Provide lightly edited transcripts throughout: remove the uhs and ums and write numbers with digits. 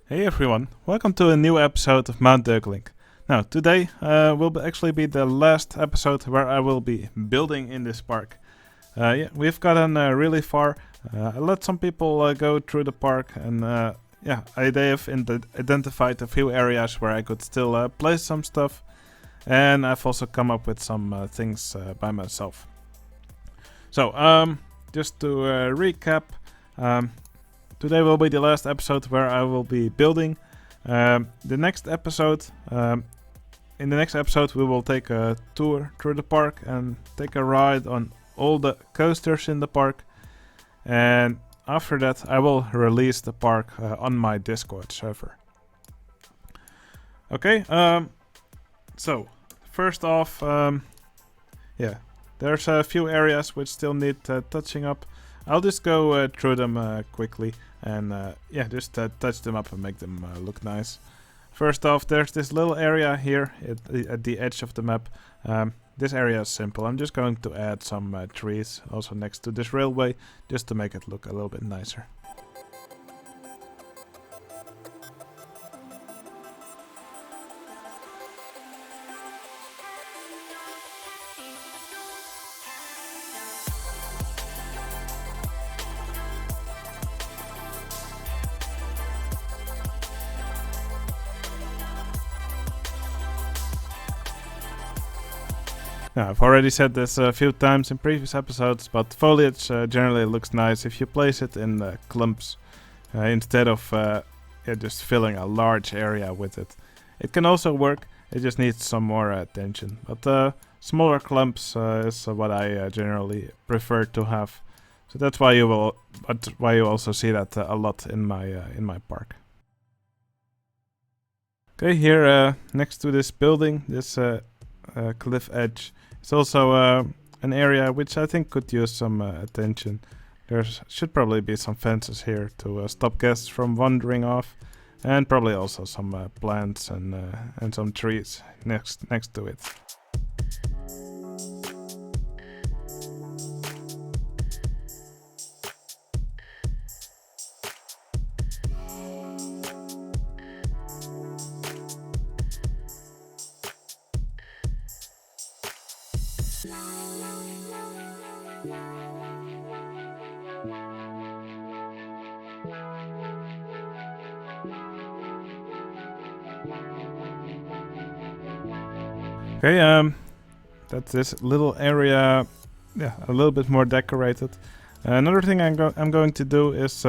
Hey everyone, welcome to a new episode of Mount Deurklink. Now, today will actually be the last episode where I will be building in this park. We've gotten really far. I let some people go through the park and they have identified a few areas where I could still place some stuff. And I've also come up with some things by myself. So, just to recap, today will be the last episode where I will be building. In the next episode, we will take a tour through the park and take a ride on all the coasters in the park. And after that, I will release the park on my Discord server. Okay, so first off, there's a few areas which still need touching up. I'll just go through them quickly and just touch them up and make them look nice. First off, there's this little area here at the edge of the map. This area is simple. I'm just going to add some trees also next to this railway just to make it look a little bit nicer. Now, I've already said this a few times in previous episodes, but foliage generally looks nice if you place it in clumps instead of just filling a large area with it. It can also work, it just needs some more attention. But smaller clumps is what I generally prefer to have. So that's why you also see that a lot in my park. Okay, here next to this building, this cliff edge, it's also an area which I think could use some attention. There should probably be some fences here to stop guests from wandering off, and probably also some plants and some trees next to it. Okay, that's this little area, a little bit more decorated. Another thing I'm going to do is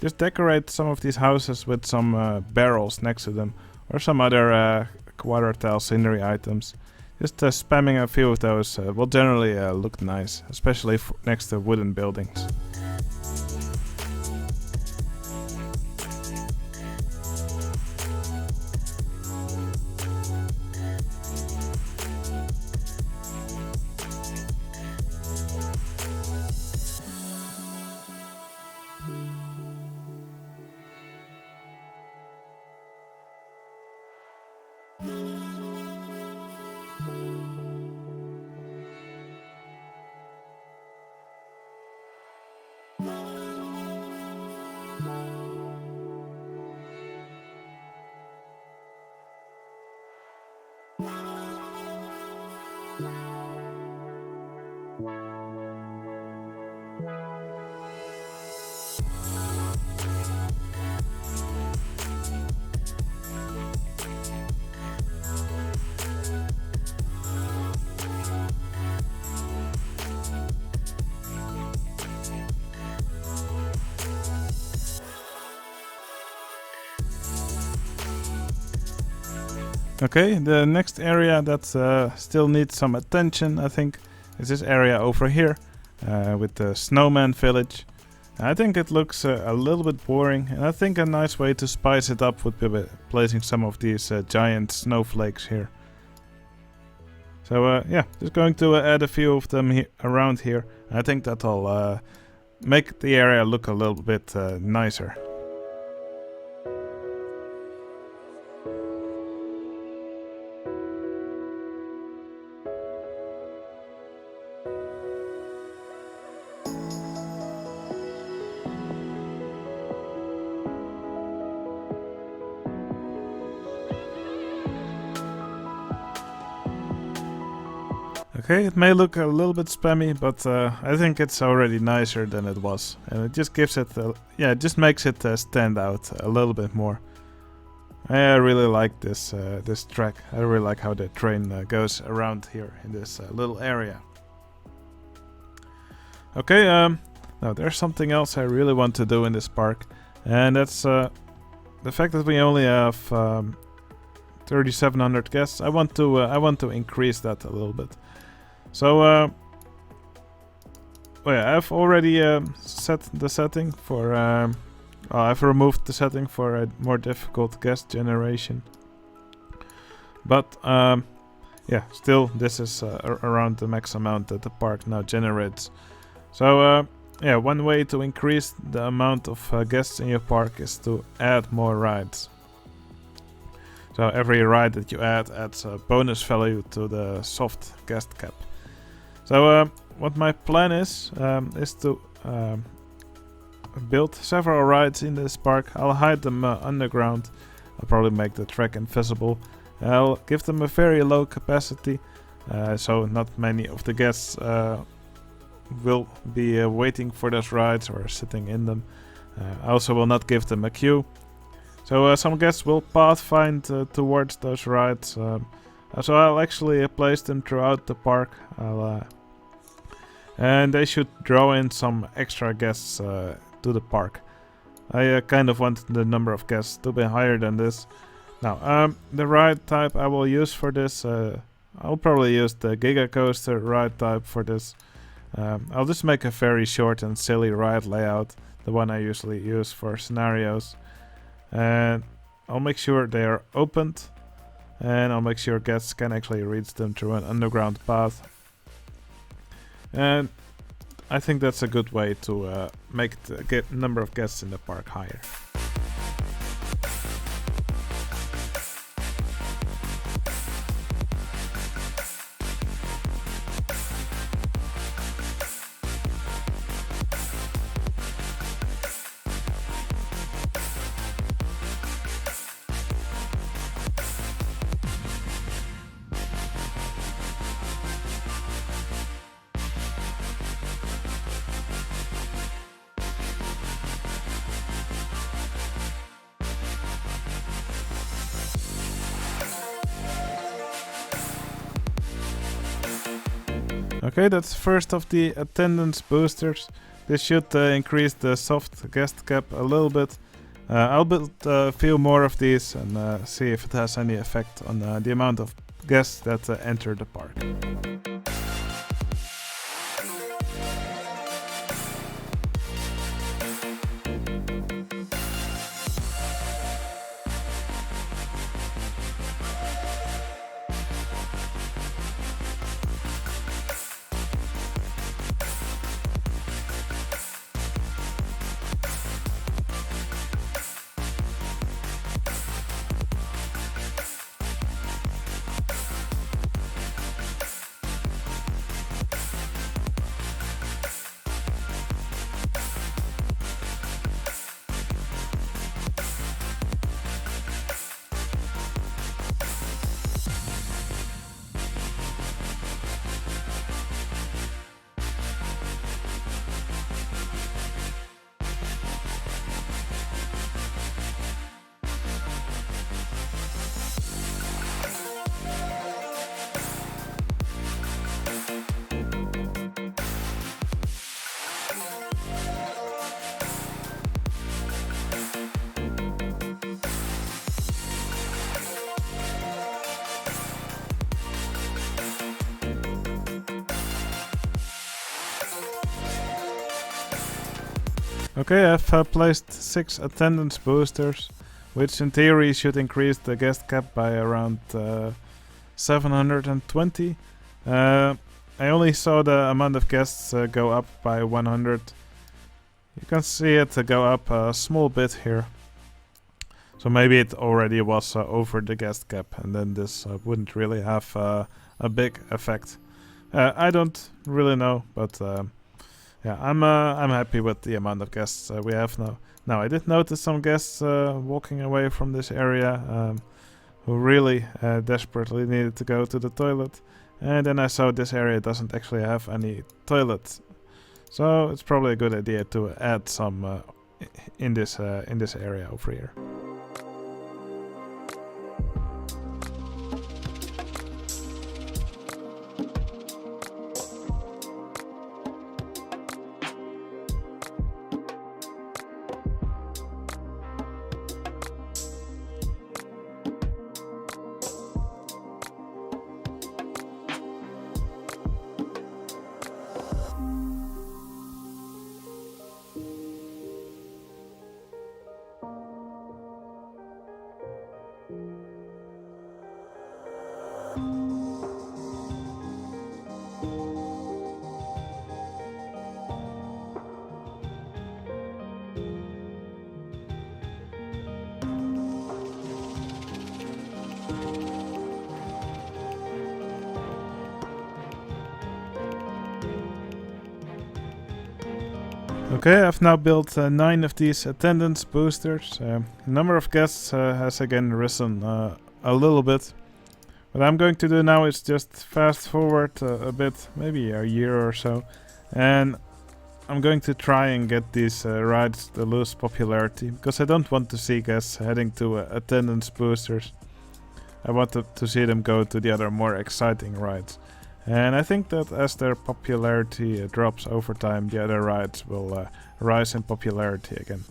just decorate some of these houses with some barrels next to them, or some other quarter tile scenery items. Just spamming a few of those will generally look nice, especially next to wooden buildings. Okay, the next area that still needs some attention, I think, is this area over here with the Snowman village. I think it looks a little bit boring, and I think a nice way to spice it up would be placing some of these giant snowflakes here. So just going to add a few of them around here. I think that'll make the area look a little bit nicer. Okay, it may look a little bit spammy, but I think it's already nicer than it was, and it just gives it, yeah, it just makes it stand out a little bit more. I really like this this track. I really like how the train goes around here in this little area. Okay, now there's something else I really want to do in this park, and that's the fact that we only have 3,700 guests. I want to increase that a little bit. So, well, yeah, I've already set the setting for. I've removed the setting for a more difficult guest generation. But yeah, still, this is around the max amount that the park now generates. So, yeah, one way to increase the amount of guests in your park is to add more rides. So every ride that you add adds a bonus value to the soft guest cap. So what my plan is to build several rides in this park. I'll hide them underground. I'll probably make the track invisible. I'll give them a very low capacity, so not many of the guests will be waiting for those rides or sitting in them. I also will not give them a queue. So some guests will pathfind towards those rides. So I'll actually place them throughout the park. And they should draw in some extra guests to the park. I kind of want the number of guests to be higher than this. Now, the ride type I will use for this, I'll probably use the Giga Coaster ride type for this. I'll just make a very short and silly ride layout, the one I usually use for scenarios. And I'll make sure they are opened, and I'll make sure guests can actually reach them through an underground path. And I think that's a good way to make the number of guests in the park higher. Okay, that's first of the attendance boosters. This should increase the soft guest cap a little bit. I'll build a few more of these and see if it has any effect on the amount of guests that enter the park. Okay, I've placed 6 attendance boosters, which in theory should increase the guest cap by around 720. I only saw the amount of guests go up by 100. You can see it go up a small bit here. So maybe it already was over the guest cap, and then this wouldn't really have a big effect. I don't really know, but yeah, I'm happy with the amount of guests we have now. Now, I did notice some guests walking away from this area who really desperately needed to go to the toilet. And then I saw this area doesn't actually have any toilets, so it's probably a good idea to add some in this area over here. Okay, I've now built 9 of these attendance boosters. The number of guests has again risen a little bit. What I'm going to do now is just fast forward a bit, maybe a year or so, and I'm going to try and get these rides to lose popularity, because I don't want to see guests heading to attendance boosters. I want to see them go to the other more exciting rides. And I think that as their popularity drops over time, the other rides will rise in popularity again.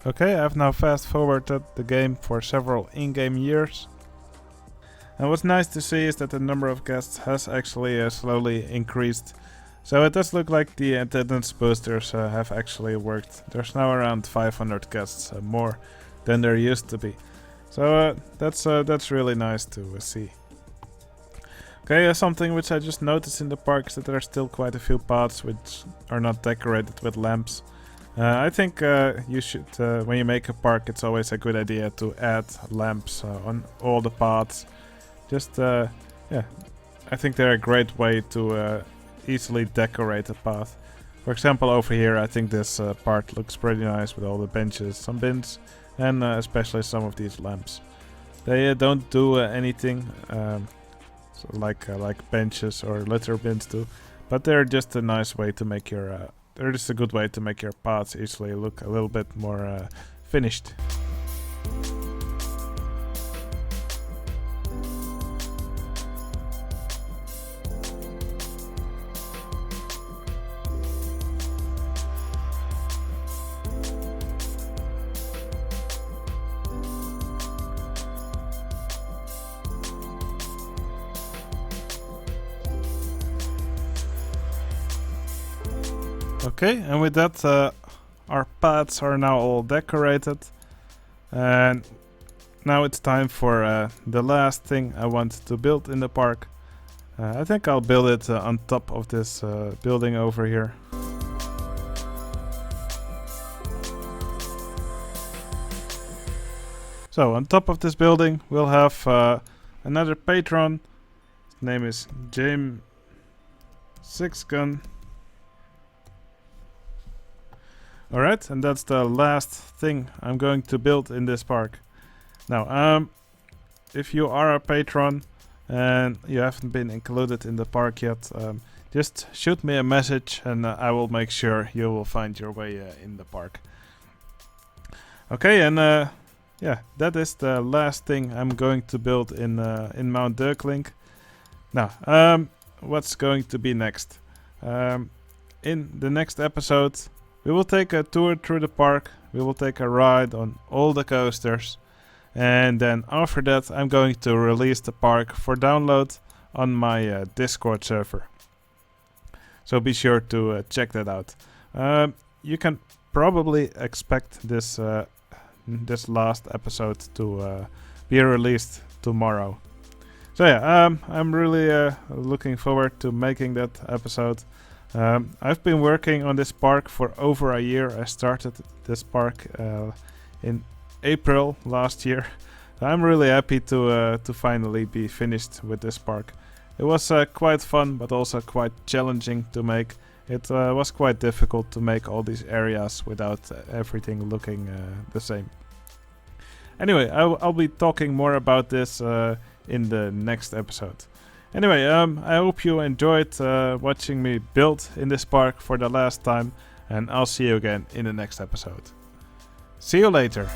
Okay, I've now fast forwarded the game for several in-game years. And what's nice to see is that the number of guests has actually slowly increased. So it does look like the attendance boosters have actually worked. There's now around 500 guests more than there used to be. So that's really nice to see. Okay, something which I just noticed in the park is that there are still quite a few paths which are not decorated with lamps. I think you should, when you make a park, it's always a good idea to add lamps on all the paths. Just, yeah, I think they're a great way to easily decorate a path. For example, over here I think this part looks pretty nice with all the benches, some bins, and especially some of these lamps. They don't do anything so like benches or litter bins do, but they're just a nice way to make your they're just a good way to make your paths easily look a little bit more finished. Okay, and with that our paths are now all decorated, and now it's time for the last thing I want to build in the park. I think I'll build it on top of this building over here. So on top of this building we'll have another patron. His name is James Sixgun. Alright, and that's the last thing I'm going to build in this park. Now, if you are a patron and you haven't been included in the park yet, just shoot me a message and I will make sure you will find your way in the park. Okay, and yeah, that is the last thing I'm going to build in Mount Deurklink. Now, what's going to be next? In the next episode, we will take a tour through the park, we will take a ride on all the coasters, and then after that I'm going to release the park for download on my Discord server. So be sure to check that out. You can probably expect this this last episode to be released tomorrow. So yeah, I'm really looking forward to making that episode. I've been working on this park for over a year. I started this park in April last year. I'm really happy to finally be finished with this park. It was quite fun, but also quite challenging to make, It was quite difficult to make all these areas without everything looking the same. Anyway, I'll be talking more about this in the next episode. Anyway, I hope you enjoyed watching me build in this park for the last time, and I'll see you again in the next episode. See you later!